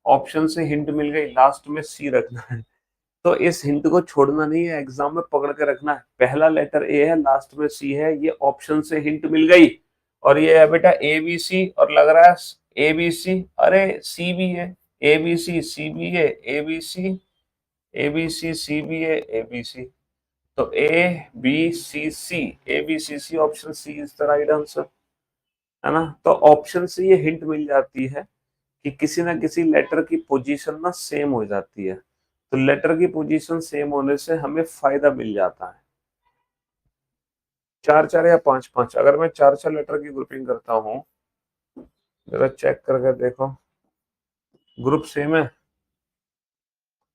A: ऑप्शन से हिंट मिल गई, लास्ट में सी रखना है। तो इस हिंट को छोड़ना नहीं है, एग्जाम में पकड़ के रखना है। पहला लेटर ए है, लास्ट में सी है, ये ऑप्शन से हिंट मिल गई। और ये है बेटा ए बी सी, और लग रहा है ए बी सी, अरे सी भी है, ए बी सी सी भी है, A B C A B C सी भी है, ए बी सी। तो A B C C, A B C C, option C is the right answer, है ना। तो ऑप्शन से ये हिंट मिल जाती है कि किसी ना किसी लेटर की पोजीशन ना सेम हो जाती है। तो लेटर की पोजीशन सेम होने से हमें फायदा मिल जाता है। 4 4 या 5 5, अगर मैं 4 4 लेटर की ग्रुपिंग करता हूँ, जरा चेक करके देखो, ग्रुप सेम है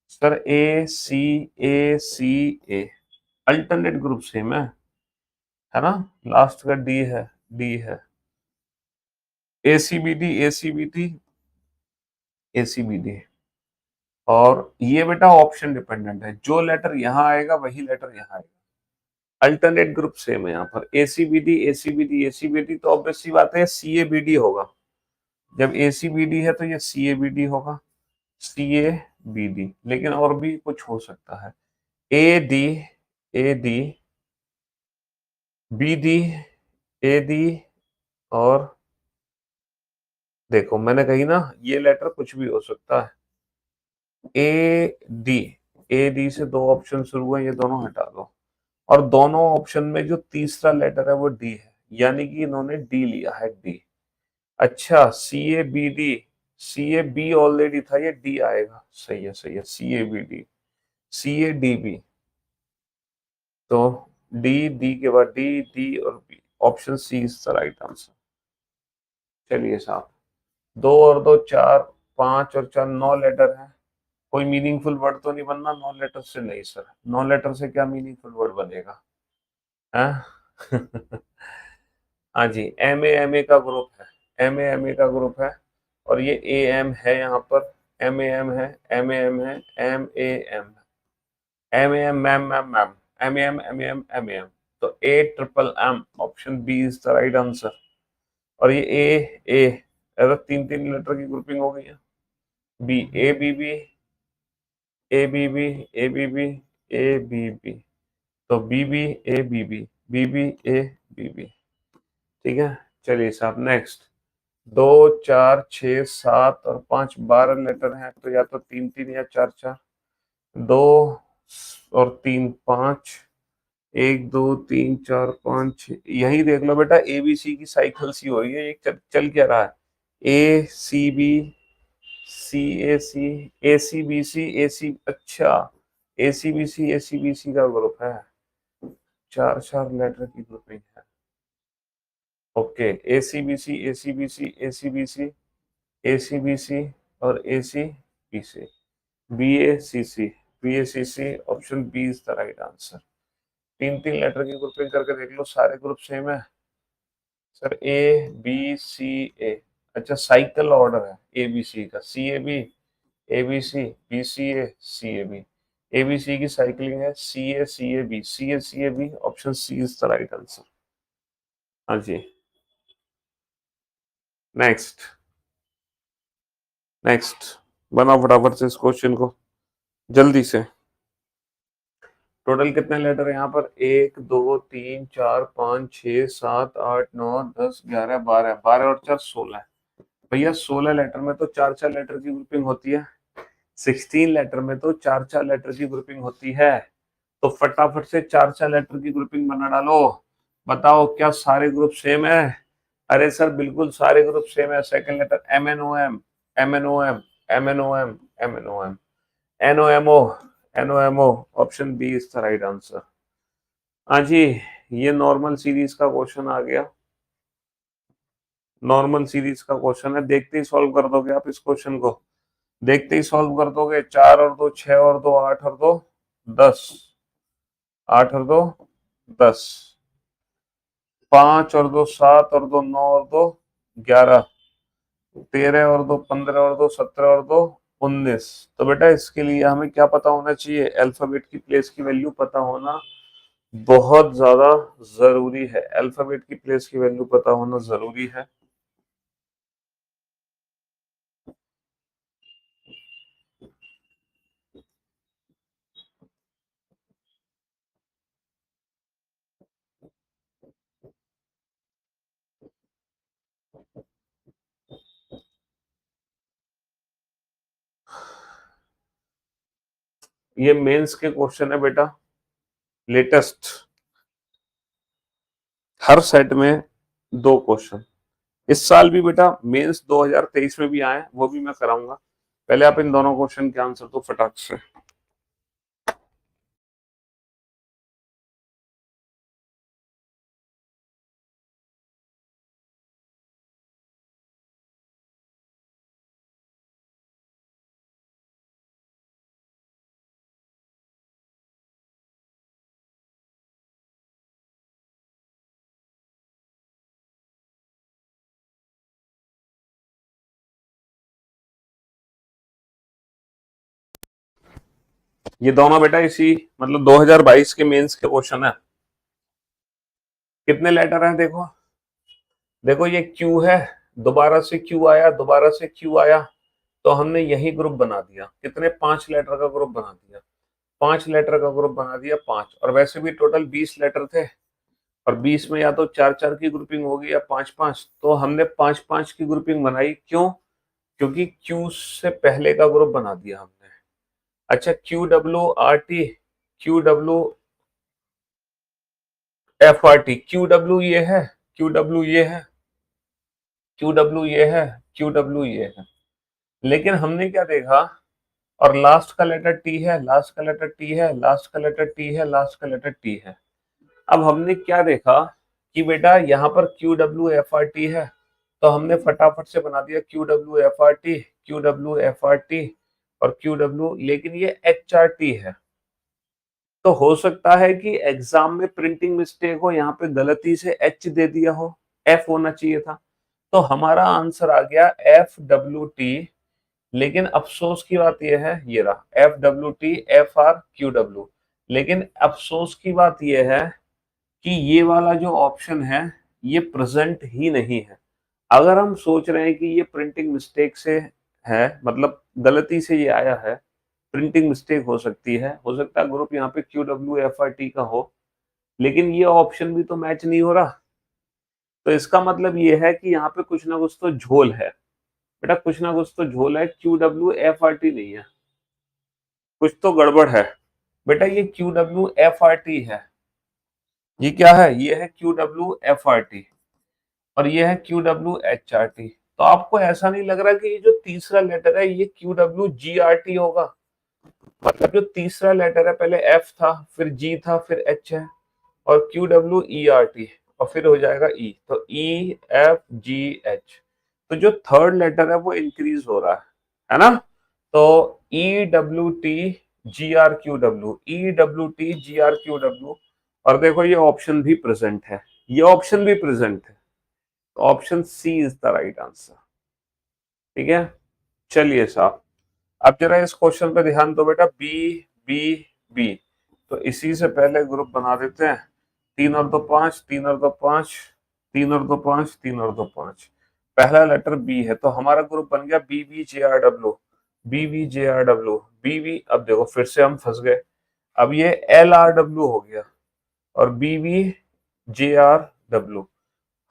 A: sir. A C A, alternate group same है ना। लास्ट का डी है, डी है। ए सी बी डी, ए सी बी डी, ए सी बी डी। और ये बेटा ऑप्शन डिपेंडेंट है, जो लेटर यहाँ आएगा वही लेटर यहाँ आएगा। अल्टरनेट ग्रुप सेम है यहाँ पर, एसीबीडी एसीबीडी एसीबीडी, तो ऑब्वियस सी बात है सी ए बी डी होगा। जब एसीबीडी है तो ये सी ए बी डी होगा, सी ए बी डी। लेकिन और भी कुछ हो सकता है, A D B D, A D, और देखो मैंने कही ना ये लेटर कुछ भी हो सकता है। ए डी, ए डी से 2 ऑप्शन शुरू हुए, ये दोनों हटा दो। और दोनों ऑप्शन में जो तीसरा लेटर है वो डी है, यानी कि इन्होंने डी लिया है, डी। अच्छा, C A B D, C A B already था, ये डी आएगा। सही है, सही है, C A B D, C A D B. तो डी, डी के बाद डी, डी और B, option C is the right answer. चलिए साहब, 2 और 2 4, 5 और 4 9 लेटर है। कोई मीनिंगफुल वर्ड तो नहीं बनना 9 लेटर से? नहीं सर, 9 लेटर से क्या मीनिंगफुल वर्ड बनेगा, है? हाँ जी, एम ए का ग्रुप है, एम ए का ग्रुप है। और ये ए एम है, यहाँ पर एम ए एम है, एम ए एम है, M A M, M A M, ma'am ma'am ma'am, M A M, M A M, M A M. तो A triple M, option B is the right answer. और ये ए अगर 3 3 letter की grouping हो गई है। B, A B B, A B B, A B B, A B B. तो B B A B B, B B A B B. ठीक है, चलिए साहब नेक्स्ट। 2 4 6 7 और 5 12 लेटर हैं, तो या तो 3 3 या 4 4। 2 और 3 5, 1 2 3 4 5 6। यही देख लो बेटा, एबीसी की साइकिल सी हो रही है, एक चल क्या रहा है, ए C B, C A C, A C B C, A सी, अच्छा A C B C, A C B C का ग्रुप है। 4 4 लेटर की ग्रुपिंग है। Okay, A C B C, A C B C, A C B C, A C B C और A C B C, B A C C, B A C C, option B is the right answer. 3 3 letter की grouping करके देख लो, सारे group same है sir. A B C A, अच्छा cycle order है A B C का, C A B, A B C, B C A, C A B. A B C की साइकिलिंग है, C A C A B, C A C A B, option C is the right answer. हाँ जी, next next, बनाओ फटाफट से इस question को जल्दी से। टोटल कितने लेटर है यहाँ पर, 1 2 3 4 5 6 7 8 9 10 11 12, 12 और 4 16। भैया 16 लेटर में तो 4 4 लेटर की ग्रुपिंग होती है, 16 लेटर में तो 4 4 लेटर की ग्रुपिंग होती है। तो फटाफट से 4 4 लेटर की ग्रुपिंग बना डालो। बताओ क्या सारे ग्रुप सेम है? अरे सर बिल्कुल सारे ग्रुप सेम है, second letter MnOm, MnOm, MnOm, MnOm, NOMO, NOMO, option B is the right answer. हाँ जी, ये नॉर्मल सीरीज का क्वेश्चन आ गया, नॉर्मल सीरीज का क्वेश्चन है, देखते ही सॉल्व कर दोगे आप इस क्वेश्चन को, देखते ही सॉल्व कर दोगे। 4 और 2 6 और 2 8 और 2 10, 8 और 2 10, 5 और 2 7 और 2 9 और 2 11, 13 और 2 15 और 2 17 और 2 19। तो बेटा इसके लिए हमें क्या पता होना चाहिए, अल्फाबेट की प्लेस की वैल्यू पता होना बहुत ज्यादा जरूरी है, अल्फाबेट की प्लेस की वैल्यू पता होना जरूरी है। ये मेंस के क्वेश्चन है बेटा, लेटेस्ट, हर सेट में 2 क्वेश्चन। इस साल भी बेटा मेंस 2023 में भी आए, वो भी मैं कराऊंगा। पहले आप इन दोनों क्वेश्चन के आंसर दो फटाक से। ये दोनों बेटा इसी मतलब 2022 के मेंस के क्वेश्चन है। कितने लेटर हैं देखो, देखो ये क्यू है, दोबारा से क्यू आया, दोबारा से क्यू आया, तो हमने यही ग्रुप बना दिया, कितने 5 लेटर का ग्रुप बना दिया, 5 लेटर का ग्रुप बना दिया 5। और वैसे भी टोटल 20 लेटर थे, और 20 में या तो 4-4 की ग्रुपिंग होगी या 5-5, तो हमने 5-5 की ग्रुपिंग बनाई। क्यों? क्योंकि क्यू से पहले का ग्रुप बना दिया हमने। अच्छा, QWRT, QWFRT, QW ये है, QW ये है, QW ये है, QW ये है, लेकिन हमने क्या देखा, और लास्ट का लेटर टी है, लास्ट का लेटर टी है, लास्ट का लेटर टी है, लास्ट का लेटर टी है। अब हमने क्या देखा कि बेटा यहाँ पर QWFRT है, तो हमने फटाफट से बना दिया QWFRT, QWFRT और QW, लेकिन ये HRT है। तो हो सकता है कि एग्जाम में प्रिंटिंग मिस्टेक हो, यहाँ पे गलती से H दे दिया हो, F होना चाहिए था, तो हमारा आंसर आ गया FWT। लेकिन अफसोस की बात यह है, ये रहा FWT FRQW, लेकिन अफसोस की बात यह है कि ये वाला जो ऑप्शन है ये प्रेजेंट ही नहीं है। अगर हम सोच रहे हैं कि ये प्रिंटिंग मिस्टेक से है, मतलब गलती से ये आया है, प्रिंटिंग मिस्टेक हो सकती है, हो सकता है ग्रुप यहाँ पे QWFRT का हो, लेकिन ये ऑप्शन भी तो मैच नहीं हो रहा। तो इसका मतलब ये है कि यहाँ पे कुछ ना कुछ तो झोल है बेटा, कुछ ना कुछ तो झोल है, QWFRT नहीं है, कुछ तो गड़बड़ है बेटा। ये QWFRT है, ये क्या है, ये है QWFRT और ये है QWHRT। तो आपको ऐसा नहीं लग रहा कि ये जो तीसरा लेटर है ये QWGRT होगा? मतलब जो तीसरा लेटर है, पहले F था, फिर G था, फिर H है, और QWERT, और फिर हो जाएगा E, तो EFGH। तो जो थर्ड लेटर है वो इंक्रीज हो रहा है ना? तो EWTGRQW, EWTGRQW, और देखो ये ऑप्शन भी प्रेजेंट है, ये ऑप्शन भी प्रेजेंट है, तो option C is the right answer. ठीक है, चलिए साहब, अब जरा इस क्वेश्चन पे ध्यान दो बेटा, बी बी बी, तो इसी से पहले ग्रुप बना देते हैं। 3 और 2 5, 3 और 2 5, 3 और 2 5, 3 और 2 5, पहला लेटर बी है, तो हमारा ग्रुप बन गया BBJRW, BBJRW, BB। अब देखो फिर से हम फंस गए, अब ये LRW हो गया और BBJRW।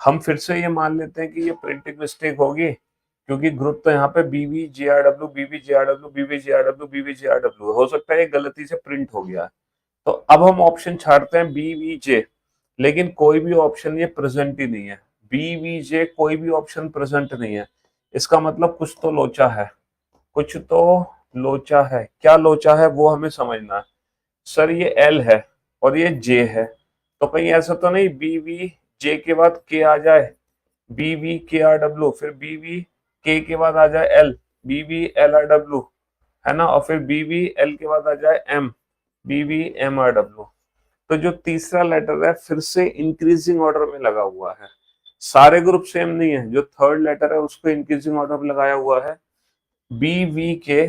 A: हम फिर से ये मान लेते हैं कि ये प्रिंटिंग मिस्टेक होगी, क्योंकि ग्रुप तो यहाँ पे BBJRW, BBJRW, BBJRW, BBJRW, हो सकता है ये गलती से प्रिंट हो गया है। तो अब हम ऑप्शन छाड़ते हैं BBJ, लेकिन कोई भी ऑप्शन ये प्रेजेंट ही नहीं है, बी वी जे कोई भी ऑप्शन प्रेजेंट नहीं है, इसका मतलब कुछ तो लोचा है, कुछ तो लोचा है। क्या लोचा है वो हमें समझना है। सर ये एल है और ये जे है, तो कहीं ऐसा तो नहीं बी वी जे के बाद के आ जाए, B V K R W, फिर बी वी के बाद आ जाए L, B V L R W, है ना, और फिर बी वी एल के बाद आ जाए M, B V M R W. तो जो तीसरा लेटर है फिर से इंक्रीजिंग ऑर्डर में लगा हुआ है, सारे ग्रुप सेम नहीं है, जो थर्ड लेटर है उसको इंक्रीजिंग ऑर्डर में लगाया हुआ है, बी वी के,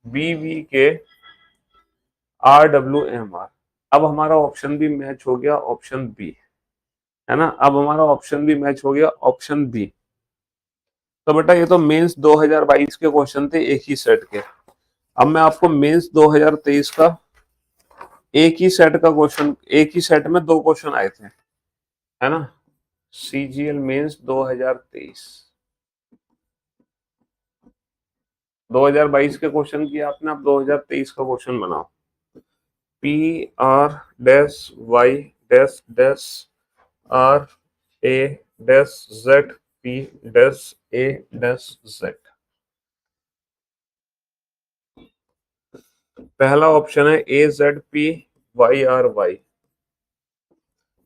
A: B V K R W M R. अब हमारा ऑप्शन भी मैच हो गया, ऑप्शन बी, है ना, अब हमारा ऑप्शन भी मैच हो गया, ऑप्शन बी। तो बेटा ये तो मेंस 2022 के क्वेश्चन थे एक ही सेट के। अब मैं आपको मेंस 2023 का एक ही सेट का क्वेश्चन, एक ही सेट में दो क्वेश्चन आए थे, है ना, सीजीएल मेंस 2023, 2022 के क्वेश्चन किया आपने, अब 2023 का क्वेश्चन बनाओ। P R dash Y dash dash R A dash Z P dash A dash Z. पहला ऑप्शन है A Z P Y R Y,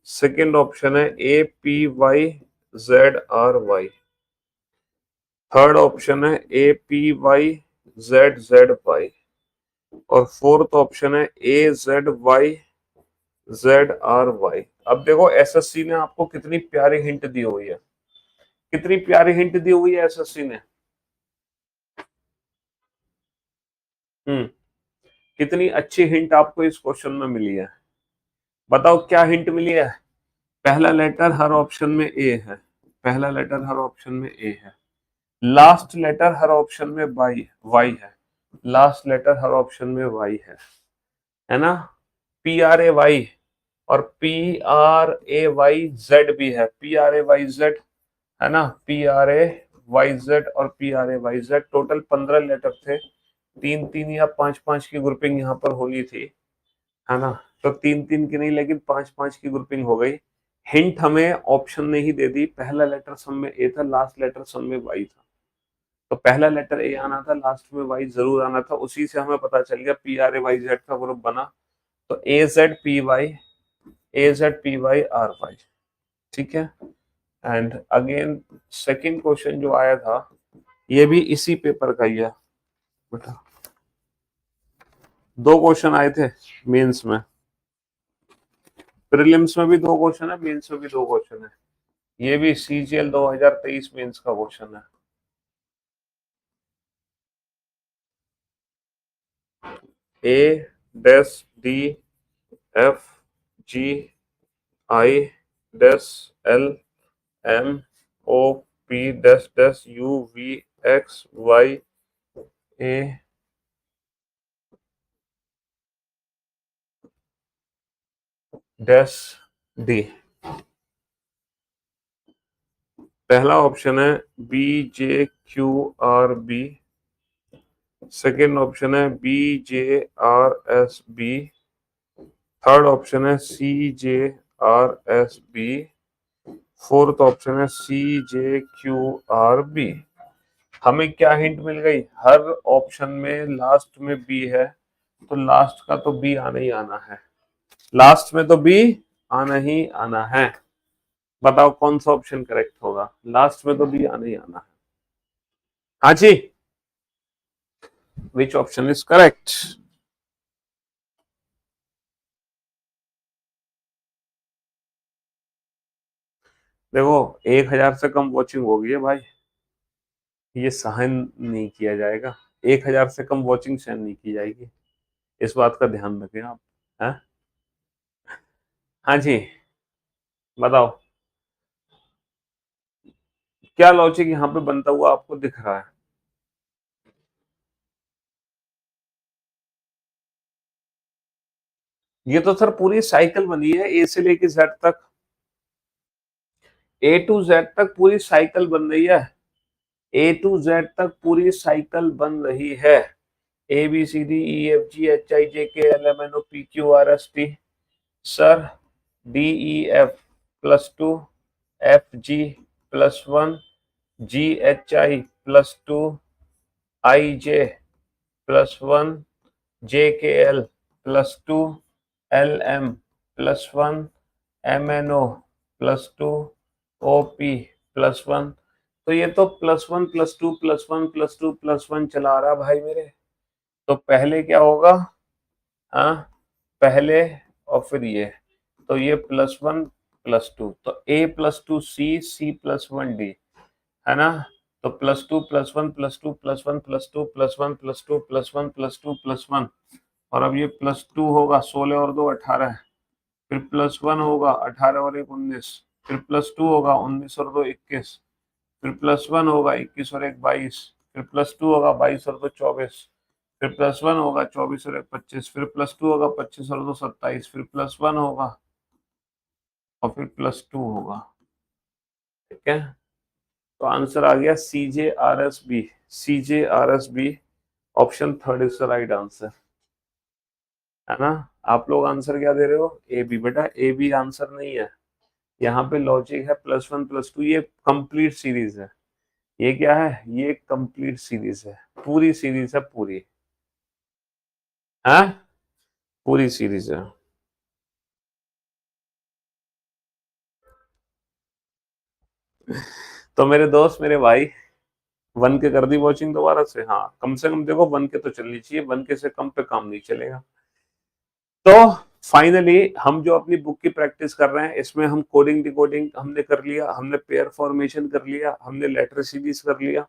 A: second option है A P Y Z R Y, third option है A P Y Z Z Y, और fourth option है A Z Y Z R Y. अब देखो SSC ने आपको कितनी प्यारी हिंट दी हुई है, कितनी प्यारी हिंट दी हुई है एसएससी ने। कितनी अच्छी हिंट आपको इस क्वेश्चन में मिली है, बताओ क्या हिंट मिली है। पहला लेटर हर ऑप्शन में ए है, पहला लेटर हर ऑप्शन में ए है, लास्ट लेटर हर ऑप्शन में वाई वाई है, लास्ट लेटर हर ऑप्शन में वाई है ना, पी आर ए वाई और P R A Y Z भी है, P R A Y Z, है ना, P R A Y Z और P R A Y Z, total 15 letter थे, तीन तीन या पांच पांच की ग्रुपिंग यहाँ पर होनी थी, है ना, तो तीन तीन की नहीं लेकिन पांच पांच की ग्रुपिंग हो गई। हिंट हमें ऑप्शन ने ही दे दी, पहला लेटर सब में ए था, लास्ट लेटर सब में वाई था, तो पहला लेटर ए आना था, लास्ट में वाई जरूर आना था, उसी से हमें पता चल गया P R A Y Z का ग्रुप बना, तो A Z P Y, A Z P Y R Y, ठीक है। एंड अगेन सेकंड क्वेश्चन जो आया था ये भी इसी पेपर का ही है बेटा, दो क्वेश्चन आए थे मेंस में, प्रीलिम्स में भी दो क्वेश्चन है, मेंस में भी दो क्वेश्चन है, ये भी सीजीएल 2023 मेंस का क्वेश्चन है। A dash D F G I dash L M O P dash dash U V X Y A dash D. पहला ऑप्शन है B J Q R B, second option है B J R S B, third option है C J R S B, fourth option है C J Q R B. हमें क्या hint मिल गई, हर ऑप्शन में लास्ट में बी है, तो लास्ट का तो बी आना ही आना है, लास्ट में तो बी आना ही आना है। बताओ कौन सा ऑप्शन करेक्ट होगा, लास्ट में तो बी आना ही आना है। हाँ जी, विच ऑप्शन इज करेक्ट। देखो 1000 से कम वॉचिंग होगी है भाई, ये सहन नहीं किया जाएगा, 1000 से कम वॉचिंग सहन नहीं की जाएगी, इस बात का ध्यान रखें आप। है हाँ जी, बताओ क्या लॉजिक यहाँ पे बनता हुआ आपको दिख रहा है। ये तो सर पूरी साइकिल बनी है, ए से लेके जेड तक, ए टू जेड तक पूरी साइकिल बन रही है, ए टू जेड तक पूरी साइकिल बन रही है, A B C D E F G H I J K L M N O P Q R S T, sir D E F +2 F G +1 GHI +2 IJ +1 JKL +2 LM +1 MNO +2 OP +1। तो ये तो +1 +2 +1 +2 +1 चला रहा भाई मेरे। तो पहले क्या होगा, हाँ पहले और फिर ये, तो ये +1 +2, तो A +2 C +1 D, है ना। तो +2 +1 +2 +1 +2 +1 +2 +1 +2 +1, और अब ये +2 होगा 16 और 2 18, फिर +1 होगा 18 और 1 19, फिर +2 होगा 19 और 2 21, फिर +1 होगा 21 और 1 22, फिर +2 होगा 22 और 2 24, फिर +1 होगा 24 और 1 25, फिर +2 होगा 25 और 2 27, फिर +1 होगा और फिर +2 होगा। ठीक है, तो आंसर आ गया CJRSB। CJRSB option third is the right answer, है ना। आप लोग आंसर क्या दे रहे हो, ए बी। बेटा ए बी आंसर नहीं है, यहाँ पे लॉजिक है +1 +2, ये कंप्लीट सीरीज है। ये क्या है, ये कंप्लीट सीरीज है, पूरी सीरीज है, पूरी है, पूरी सीरीज है। तो मेरे दोस्त, मेरे भाई, 1 के कर दी वॉचिंग दोबारा से। हाँ कम से कम देखो 1 के तो चलनी चाहिए, 1 के से कम पे काम नहीं चलेगा। तो फाइनली हम जो अपनी बुक की प्रैक्टिस कर रहे हैं, इसमें हम कोडिंग डिकोडिंग हमने कर लिया, हमने पेयर फॉर्मेशन कर लिया, हमने लेटर सीरीज कर लिया।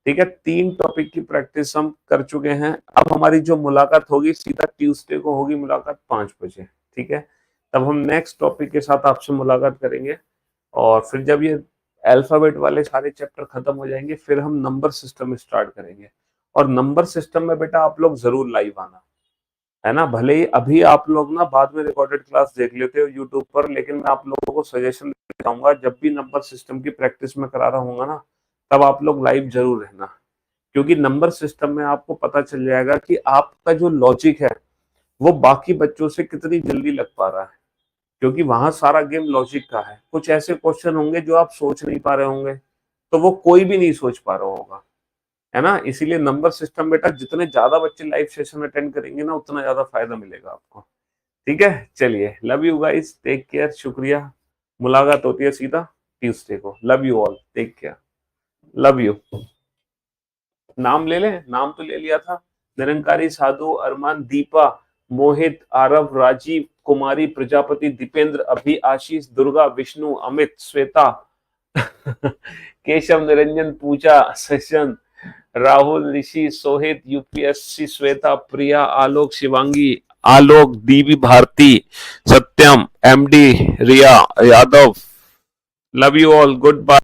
A: ठीक है, 3 टॉपिक की प्रैक्टिस हम कर चुके हैं। अब हमारी जो मुलाकात होगी सीधा ट्यूसडे को होगी मुलाकात 5 बजे। ठीक है, तब हम नेक्स्ट टॉपिक के साथ आपसे मुलाकात करेंगे, और फिर जब ये अल्फाबेट वाले सारे चैप्टर खत्म हो जाएंगे, फिर हम नंबर सिस्टम स्टार्ट करेंगे। और नंबर सिस्टम में बेटा आप लोग जरूर लाइव आना, है ना। भले ही अभी आप लोग ना बाद में रिकॉर्डेड क्लास देख लेते हो यूट्यूब पर, लेकिन मैं आप लोगों को सजेशन देता हूँ, जब भी नंबर सिस्टम की प्रैक्टिस में करा रहा हूँ ना, तब आप लोग लाइव जरूर रहना। क्योंकि नंबर सिस्टम में आपको पता चल जाएगा कि आपका जो लॉजिक है वो बाकी बच्चों से कितनी जल्दी लग पा रहा है, क्योंकि वहां सारा गेम लॉजिक का है। कुछ ऐसे क्वेश्चन होंगे जो आप सोच नहीं पा रहे होंगे, तो वो कोई भी नहीं सोच पा रहा होगा, है ना। इसीलिए नंबर सिस्टम बेटा जितने ज्यादा बच्चे लाइव सेशन अटेंड करेंगे ना, उतना ज्यादा फायदा मिलेगा आपको। ठीक है, चलिए, love you guys, take care, शुक्रिया। मुलाकात होती है सीधा ट्यूसडे को। Love you all, take care, love you. नाम ले लें, नाम तो ले लिया था। निरंकारी, साधु, अरमान, दीपा, मोहित, आरव, राजीव, कुमारी, Prajapati, Deependra, Abhi, Ashish, Durga, Vishnu, Amit, Shweta, Keshav, Niranjan, Pooja, Sashan, Rahul, Rishi, Sohit, UPSC, Shweta, Priya, Alok, Shivangi, Alok, Divi, Bharti, Satyam, MD, Riya, Yadav. Love you all, good bye.